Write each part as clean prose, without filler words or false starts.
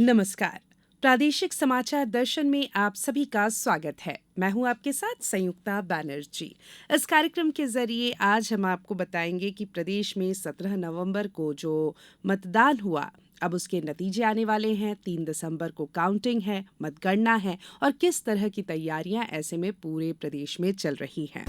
नमस्कार। प्रादेशिक समाचार दर्शन में आप सभी का स्वागत है। मैं हूं आपके साथ संयुक्ता बैनर्जी। इस कार्यक्रम के जरिए आज हम आपको बताएंगे कि प्रदेश में 17 नवंबर को जो मतदान हुआ, अब उसके नतीजे आने वाले हैं। 3 दिसंबर को काउंटिंग है, मतगणना है और किस तरह की तैयारियां ऐसे में पूरे प्रदेश में चल रही हैं।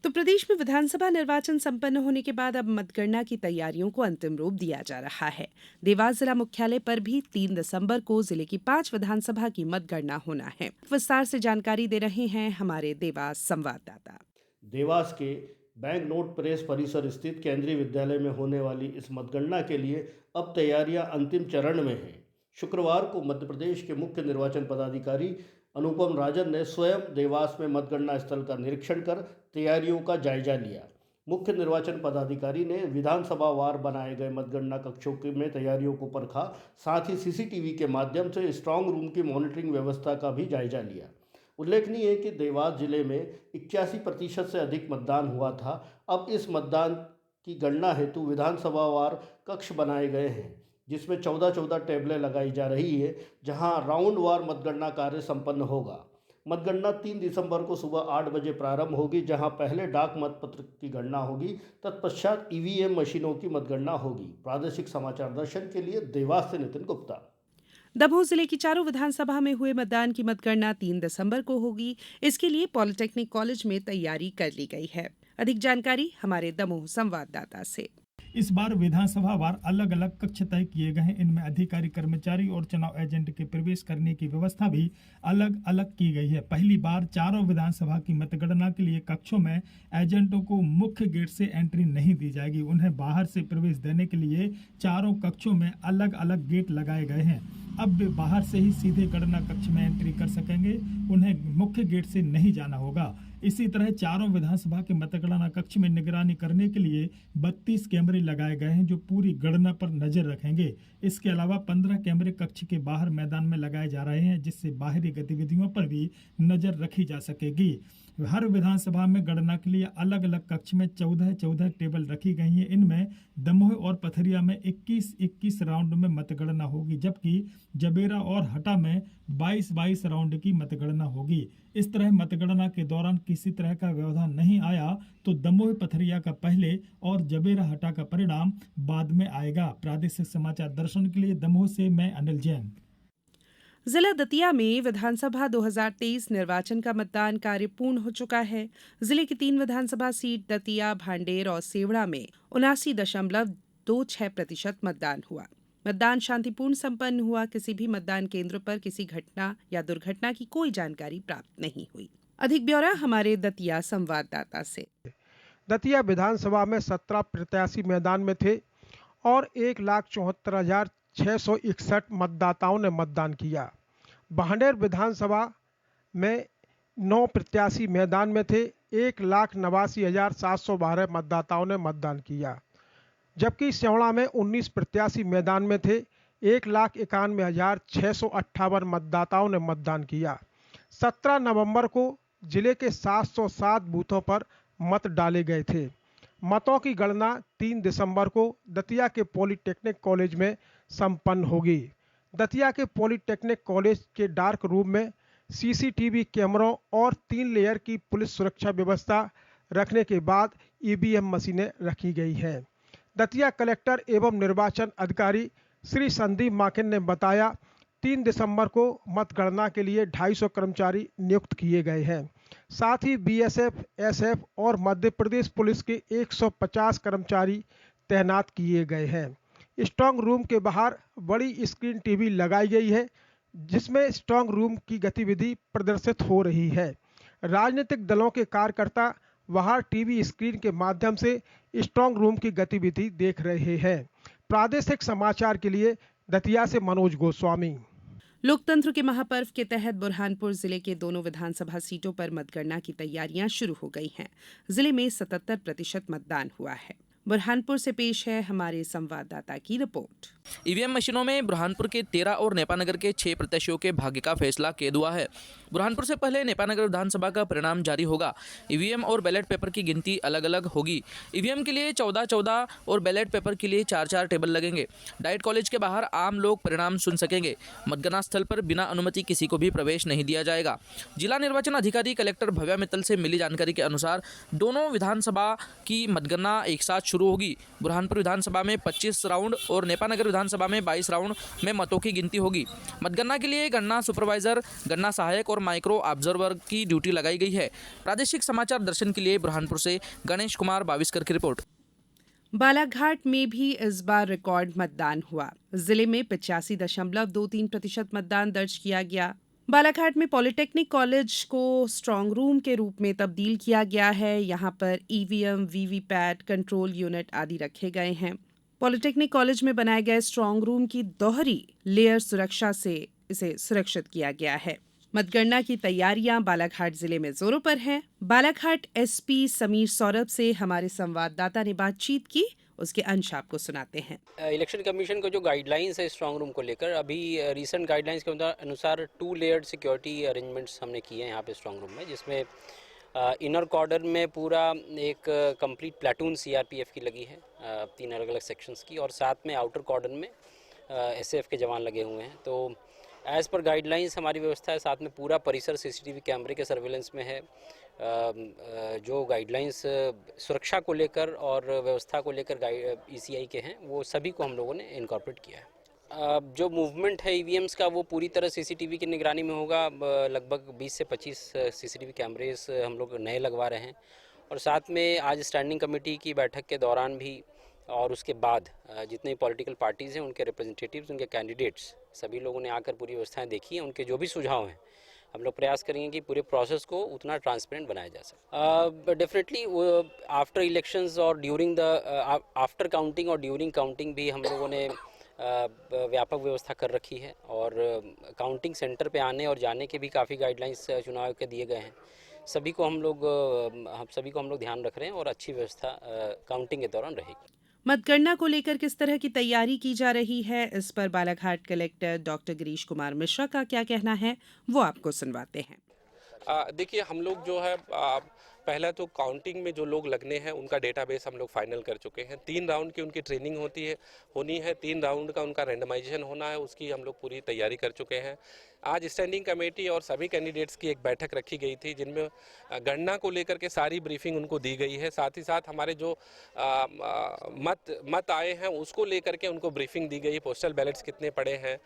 तो प्रदेश में विधानसभा निर्वाचन संपन्न होने के बाद अब मतगणना की तैयारियों को अंतिम रूप दिया जा रहा है। देवास जिला मुख्यालय पर भी 3 दिसंबर को जिले की 5 विधानसभा की मतगणना होना है। विस्तार से जानकारी दे रहे हैं हमारे देवास संवाददाता। देवास के बैंक नोट प्रेस परिसर स्थित केंद्रीय विद्यालय में होने वाली इस मतगणना के लिए अब तैयारियां अंतिम चरण में हैं। शुक्रवार को मध्य प्रदेश के मुख्य निर्वाचन पदाधिकारी अनुपम राजन ने स्वयं देवास में मतगणना स्थल का निरीक्षण कर तैयारियों का जायजा लिया। मुख्य निर्वाचन पदाधिकारी ने विधानसभा वार बनाए गए मतगणना कक्षों में तैयारियों को परखा, साथ ही सीसीटीवी के माध्यम से स्ट्रांग रूम की मॉनिटरिंग व्यवस्था का भी जायजा लिया। उल्लेखनीय है कि देवास जिले में 81% से अधिक मतदान हुआ था। अब इस मतदान की गणना हेतु विधानसभावार कक्ष बनाए गए हैं, जिसमें 14-14 टेबलें लगाई जा रही है, जहां राउंड वार मतगणना कार्य संपन्न होगा। मतगणना 3 दिसंबर को सुबह 8 बजे प्रारंभ होगी, जहां पहले डाक मतपत्र की गणना होगी, तत्पश्चात ईवीएम मशीनों की मतगणना होगी। प्रादेशिक समाचार दर्शन के लिए देवास से नितिन गुप्ता। दमोह जिले की चारों विधानसभा में हुए मतदान की मतगणना 3 दिसंबर को होगी। इसके लिए पॉलिटेक्निक कॉलेज में तैयारी कर ली गई है। अधिक जानकारी हमारे दमोह संवाददाता से। इस बार विधानसभा वार अलग अलग कक्ष तय किए गए हैं। इनमें अधिकारी, कर्मचारी और चुनाव एजेंट के प्रवेश करने की व्यवस्था भी अलग अलग की गई है। पहली बार चारों विधानसभा की मतगणना के लिए कक्षों में एजेंटों को मुख्य गेट से एंट्री नहीं दी जाएगी। उन्हें बाहर से प्रवेश देने के लिए चारों कक्षों में अलग अलग गेट लगाए गए हैं। अब वे बाहर से ही सीधे गणना कक्ष में एंट्री कर सकेंगे, उन्हें मुख्य गेट से नहीं जाना होगा। इसी तरह चारों विधानसभा के मतगणना कक्ष में निगरानी करने के लिए 32 कैमरे लगाए गए हैं, जो पूरी गणना पर नजर रखेंगे। इसके अलावा 15 कैमरे कक्ष के बाहर मैदान में लगाए जा रहे हैं, जिससे बाहरी गतिविधियों पर भी नजर रखी जा सकेगी। हर विधानसभा में गणना के लिए अलग अलग कक्ष में 14-14 टेबल रखी गई हैं। इनमें दमोह और पथरिया में 21-21 राउंड में मतगणना होगी, जबकि जबेरा और हटा में 22-22 राउंड की मतगणना होगी। इस तरह मतगणना के दौरान किसी तरह का व्यवधान नहीं आया तो दमोह पथरिया का पहले और जबेरा हटा का परिणाम बाद में आएगा। प्रादेशिक समाचार दर्शन के लिए दमोह से मैं अनिल जैन। जिला दतिया में विधानसभा 2023 निर्वाचन का मतदान कार्य पूर्ण हो चुका है। जिले की 3 विधानसभा सीट दतिया, भांडेर और सेवड़ा में 79.26% मतदान हुआ। मतदान शांतिपूर्ण संपन्न हुआ। किसी भी मतदान केंद्र पर किसी घटना या दुर्घटना की कोई जानकारी प्राप्त नहीं हुई। अधिक ब्यौरा हमारे दतिया संवाददाता से। दतिया विधानसभा में 17 प्रत्याशी मैदान में थे और 1,74,661 मतदाताओं ने मतदान किया। भांडेर विधानसभा में 9 प्रत्याशी मैदान में थे। 1,89,712 मतदाताओं ने मतदान किया, जबकि सेवड़ा में 19 प्रत्याशी मैदान में थे। 1,91,658 मतदाताओं ने मतदान किया। 17 नवंबर को जिले के 707 बूथों पर मत डाले गए थे। मतों की गणना 3 दिसंबर को दतिया के पॉलिटेक्निक कॉलेज में संपन्न होगी। दतिया के पॉलिटेक्निक कॉलेज के डार्क रूम में सीसीटीवी कैमरों और 3 लेयर की पुलिस सुरक्षा व्यवस्था रखने के बाद ईवीएम मशीनें रखी गई हैं। दतिया कलेक्टर एवं निर्वाचन अधिकारी श्री संदीप माकिन ने बताया, 3 दिसंबर को मतगणना के लिए 250 कर्मचारी नियुक्त किए गए हैं। साथ ही बीएसएफ, एसएफ और मध्य प्रदेश पुलिस के 150 कर्मचारी तैनात किए गए हैं। स्ट्रांग रूम के बाहर बड़ी स्क्रीन टीवी लगाई गई है, जिसमें स्ट्रांग रूम की गतिविधि प्रदर्शित हो रही है। राजनीतिक दलों के कार्यकर्ता बाहर टीवी स्क्रीन के माध्यम से स्ट्रांग रूम की गतिविधि देख रहे हैं। प्रादेशिक समाचार के लिए दतिया से मनोज गोस्वामी। लोकतंत्र के महापर्व के तहत बुरहानपुर जिले के दोनों विधानसभा सीटों पर मतगणना की तैयारियां शुरू हो गई हैं। जिले में 77% मतदान हुआ है। बुरहानपुर से पेश है हमारे संवाददाता की रिपोर्ट। ईवीएम मशीनों में बुरहानपुर के 13 और नेपानगर के 6 प्रत्याशियों के भाग्य का फैसला कैद हुआ है। बुरहानपुर से पहले नेपानगर विधानसभा का परिणाम जारी होगा। ईवीएम और बैलेट पेपर की गिनती अलग अलग होगी। ईवीएम के लिए 14-14 और बैलेट पेपर के लिए 4-4 टेबल लगेंगे। डाइट कॉलेज के बाहर आम लोग परिणाम सुन सकेंगे। मतगणना स्थल पर बिना अनुमति किसी को भी प्रवेश नहीं दिया जाएगा। जिला निर्वाचन अधिकारी कलेक्टर भव्या मित्तल से मिली जानकारी के अनुसार दोनों विधानसभा की मतगणना एक साथ शुरू होगी। बुरहानपुर विधानसभा में 25 राउंड और नेपानगर विधानसभा में 22 राउंड में मतों की गिनती होगी। मतगणना के लिए गणना सुपरवाइजर, गणना सहायक और माइक्रो ऑब्जर्वर की ड्यूटी लगाई गई है। प्रादेशिक समाचार दर्शन के लिए बुरहानपुर से गणेश कुमार बाविस्कर की रिपोर्ट। बालाघाट में भी इस बार रिकॉर्ड मतदान हुआ। जिले में 85.23% मतदान दर्ज किया गया। बालाघाट में पॉलिटेक्निक कॉलेज को स्ट्रांग रूम के रूप में तब्दील किया गया है। यहाँ पर ईवीएम, वीवीपैट, कंट्रोल यूनिट आदि रखे गए हैं। पॉलिटेक्निक कॉलेज में बनाए गए स्ट्रांग रूम की दोहरी लेयर सुरक्षा से इसे सुरक्षित किया गया है। मतगणना की तैयारियां बालाघाट जिले में जोरों पर हैं। बालाघाट एसपी समीर सौरभ से हमारे संवाददाता ने बातचीत की, उसके अंश आपको सुनाते हैं। इलेक्शन कमीशन को जो गाइडलाइंस है स्ट्रांग रूम को लेकर, अभी रीसेंट गाइडलाइंस के अनुसार 2 लेयर्ड सिक्योरिटी अरेंजमेंट्स हमने किए हैं यहाँ पे स्ट्रांग रूम में, जिसमें इनर कॉर्डर में पूरा एक कंप्लीट प्लाटून सीआरपीएफ की लगी है 3 अलग अलग सेक्शंस की, और साथ में आउटर कॉर्डर में एसएफ के जवान लगे हुए हैं। तो एज़ पर गाइडलाइंस हमारी व्यवस्था है। साथ में पूरा परिसर सीसीटीवी कैमरे के सर्विलेंस में है। जो गाइडलाइंस सुरक्षा को लेकर और व्यवस्था को लेकर ईसीआई के हैं, वो सभी को हम लोगों ने इनकॉर्पोरेट किया है। जो मूवमेंट है ईवीएम्स का, वो पूरी तरह सीसीटीवी की निगरानी में होगा। लगभग 20 से 25 सीसीटीवी कैमरेस हम लोग नए लगवा रहे हैं, और साथ में आज स्टैंडिंग कमेटी की बैठक के दौरान भी और उसके बाद जितने पॉलिटिकल पार्टीज़ हैं, उनके रिप्रेजेंटेटिव्स, उनके कैंडिडेट्स, सभी लोगों ने आकर पूरी व्यवस्थाएं देखी हैं। उनके जो भी सुझाव हैं, हम लोग प्रयास करेंगे कि पूरे प्रोसेस को उतना ट्रांसपेरेंट बनाया जा सके। डेफिनेटली आफ्टर इलेक्शंस और ड्यूरिंग द आफ्टर काउंटिंग और ड्यूरिंग काउंटिंग भी हम लोगों ने व्यापक व्यवस्था कर रखी है, और काउंटिंग सेंटर पे आने और जाने के भी काफ़ी गाइडलाइंस चुनाव आयोग के दिए गए हैं। सभी को हम लोग ध्यान रख रहे हैं, और अच्छी व्यवस्था काउंटिंग के दौरान रहेगी। मतगणना को लेकर किस तरह की तैयारी की जा रही है, इस पर बालाघाट कलेक्टर डॉक्टर गिरीश कुमार मिश्रा का क्या कहना है, वो आपको सुनवाते हैं। देखिए, हम लोग जो है पहला तो काउंटिंग में जो लोग लगने हैं उनका डेटाबेस हम लोग फाइनल कर चुके हैं। 3 राउंड की उनकी ट्रेनिंग होनी है। 3 राउंड का उनका रैंडमाइजेशन होना है, उसकी हम लोग पूरी तैयारी कर चुके हैं। आज स्टैंडिंग कमेटी और सभी कैंडिडेट्स की एक बैठक रखी गई थी, जिनमें गणना को लेकर के सारी ब्रीफिंग उनको दी गई है। साथ ही साथ हमारे जो मत आए हैं उसको लेकर के उनको ब्रीफिंग दी गई। पोस्टल बैलेट्स कितने पड़े हैं,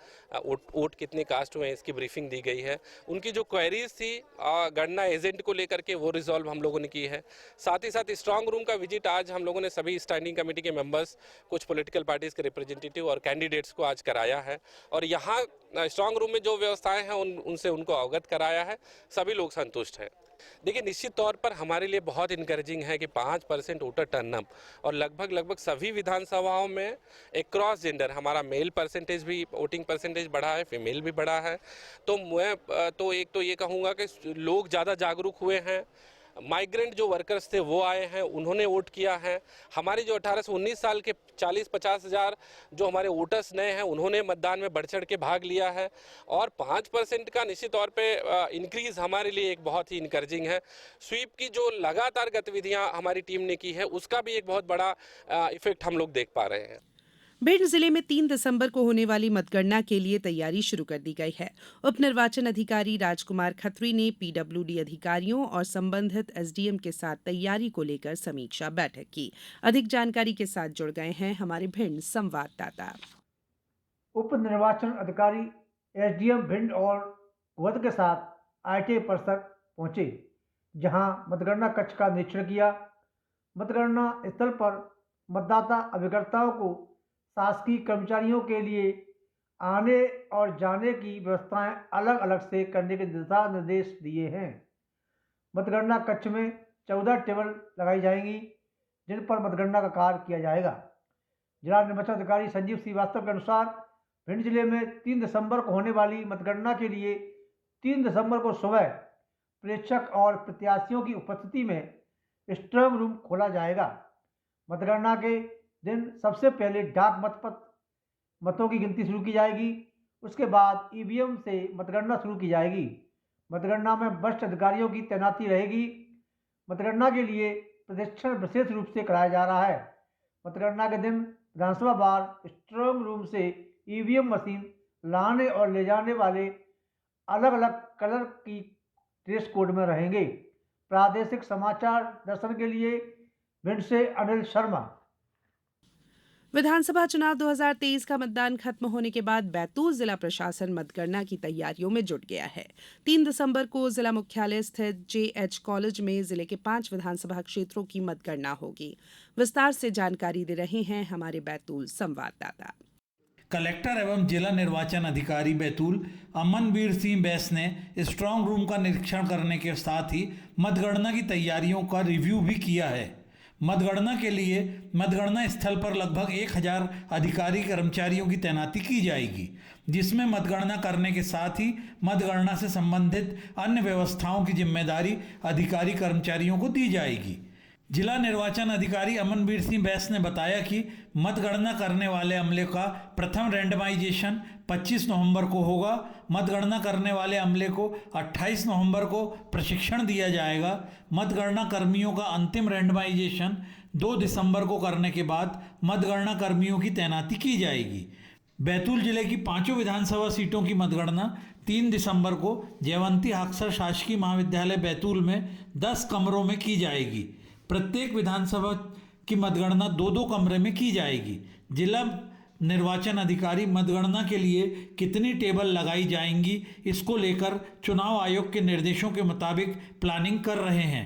वोट कितने कास्ट हुए हैं, इसकी ब्रीफिंग दी गई है। उनकी जो क्वेरीज थी गणना एजेंट को लेकर के, वो रिजॉल्व हम लोगों ने की है। साथ ही साथ स्ट्रांग रूम का विजिट आज हम लोगों ने सभी स्टैंडिंग कमेटी के मेंबर्स, कुछ पॉलिटिकल पार्टीज के रिप्रेजेंटेटिव और कैंडिडेट्स को आज कराया है, और यहाँ स्ट्रांग रूम में जो व्यवस्थाएं हैं उनसे उनको अवगत कराया है। सभी लोग संतुष्ट हैं। देखिए, निश्चित तौर पर हमारे लिए बहुत इनकरेजिंग है कि 5% वोटर टर्नअप, और लगभग सभी विधानसभाओं में एक क्रॉस जेंडर, हमारा मेल परसेंटेज भी, वोटिंग परसेंटेज बढ़ा है, फीमेल भी बढ़ा है। तो मैं तो एक तो ये कहूँगा कि लोग ज़्यादा जागरूक हुए हैं। माइग्रेंट जो वर्कर्स थे वो आए हैं, उन्होंने वोट किया है। हमारे जो 18 से 19 साल के 40-50 हज़ार जो हमारे वोटर्स नए हैं, उन्होंने मतदान में बढ़ चढ़ के भाग लिया है, और 5% का निश्चित तौर पे इंक्रीज़ हमारे लिए एक बहुत ही इनकरेजिंग है। स्वीप की जो लगातार गतिविधियां हमारी टीम ने की है, उसका भी एक बहुत बड़ा इफेक्ट हम लोग देख पा रहे हैं। भिंड जिले में 3 दिसंबर को होने वाली मतगणना के लिए तैयारी शुरू कर दी गई है। उप निर्वाचन अधिकारी राजकुमार खत्री ने पीडब्ल्यूडी अधिकारियों और संबंधित एसडीएम के साथ तैयारी को लेकर समीक्षा बैठक की। अधिक जानकारी के साथ जुड़ गए हैं हमारे भिंड संवाददाता। उप निर्वाचन अधिकारी एसडीएम भिंड और वध के साथ आईटीआई परिसर पहुंचे, जहां मतगणना कक्ष का निरीक्षण किया। मतगणना स्थल पर मतदाता अभिकर्ताओं को शासकीय कर्मचारियों के लिए आने और जाने की व्यवस्थाएं अलग अलग से करने के दिशा निर्देश दिए हैं। मतगणना कक्ष में 14 टेबल लगाई जाएंगी, जिन पर मतगणना का कार्य किया जाएगा। जिला निर्वाचन अधिकारी संजीव श्रीवास्तव के अनुसार भिंड जिले में 3 दिसंबर को होने वाली मतगणना के लिए 3 दिसंबर को सुबह प्रेक्षक और प्रत्याशियों की उपस्थिति में स्ट्रांग रूम खोला जाएगा। मतगणना के दिन सबसे पहले डाक मतों की गिनती शुरू की जाएगी। उसके बाद ईवीएम से मतगणना शुरू की जाएगी। मतगणना में वरिष्ठ अधिकारियों की तैनाती रहेगी। मतगणना के लिए प्रशिक्षण विशेष रूप से कराया जा रहा है। मतगणना के दिन विधानसभा बार स्ट्रांग रूम से ईवीएम मशीन लाने और ले जाने वाले अलग अलग कलर की ड्रेस कोड में रहेंगे। प्रादेशिक समाचार दर्शन के लिए भिंड से अनिल शर्मा। विधानसभा चुनाव 2023 का मतदान खत्म होने के बाद बैतूल जिला प्रशासन मतगणना की तैयारियों में जुट गया है। 3 दिसंबर को जिला मुख्यालय स्थित JH कॉलेज में जिले के 5 विधानसभा क्षेत्रों की मतगणना होगी। विस्तार से जानकारी दे रहे हैं हमारे बैतूल संवाददाता। कलेक्टर एवं जिला निर्वाचन अधिकारी बैतूल अमनवीर सिंह बैस ने स्ट्रांग रूम का निरीक्षण करने के साथ ही मतगणना की तैयारियों का रिव्यू भी किया है। मतगणना के लिए मतगणना स्थल पर लगभग 1000 अधिकारी कर्मचारियों की तैनाती की जाएगी, जिसमें मतगणना करने के साथ ही मतगणना से संबंधित अन्य व्यवस्थाओं की जिम्मेदारी अधिकारी कर्मचारियों को दी जाएगी। जिला निर्वाचन अधिकारी अमनवीर सिंह बैस ने बताया कि मतगणना करने वाले अमले का प्रथम रैंडमाइजेशन 25 नवंबर को होगा। मतगणना करने वाले अमले को 28 नवंबर को प्रशिक्षण दिया जाएगा। मतगणना कर्मियों का अंतिम रैंडमाइजेशन 2 दिसंबर को करने के बाद मतगणना कर्मियों की तैनाती की जाएगी। बैतूल जिले की 5 विधानसभा सीटों की मतगणना 3 दिसंबर को जयवंती हाक्सर शासकीय महाविद्यालय बैतूल में 10 कमरों में की जाएगी। प्रत्येक विधानसभा की मतगणना 2-2 कमरे में की जाएगी। जिला निर्वाचन अधिकारी मतगणना के लिए कितनी टेबल लगाई जाएंगी, इसको लेकर चुनाव आयोग के निर्देशों के मुताबिक प्लानिंग कर रहे हैं।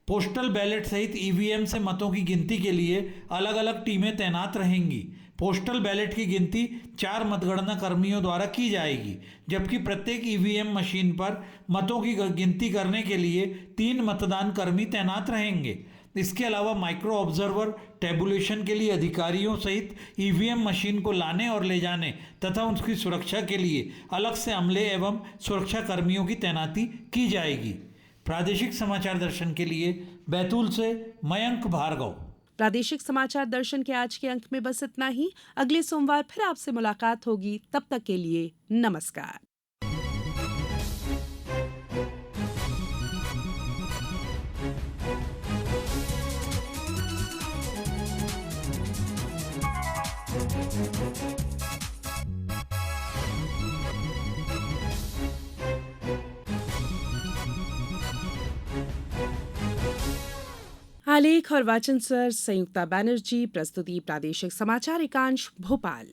पोस्टल बैलेट सहित ईवीएम से मतों की गिनती के लिए अलग अलग टीमें तैनात रहेंगी। पोस्टल बैलेट की गिनती 4 मतगणना कर्मियों द्वारा की जाएगी, जबकि प्रत्येक ईवीएम मशीन पर मतों की गिनती करने के लिए 3 मतदान कर्मी तैनात रहेंगे। इसके अलावा माइक्रो ऑब्जर्वर टेबुलेशन के लिए अधिकारियों सहित ईवीएम मशीन को लाने और ले जाने तथा उसकी सुरक्षा के लिए अलग से अमले एवं सुरक्षा कर्मियों की तैनाती की जाएगी। प्रादेशिक समाचार दर्शन के लिए बैतूल से मयंक भार्गव। प्रादेशिक समाचार दर्शन के आज के अंक में बस इतना ही। अगले सोमवार फिर आपसे मुलाकात होगी। तब तक के लिए नमस्कार। आलेख और वाचन स्वर संयुक्ता बैनर्जी। प्रस्तुति प्रादेशिक समाचार एकांश भोपाल।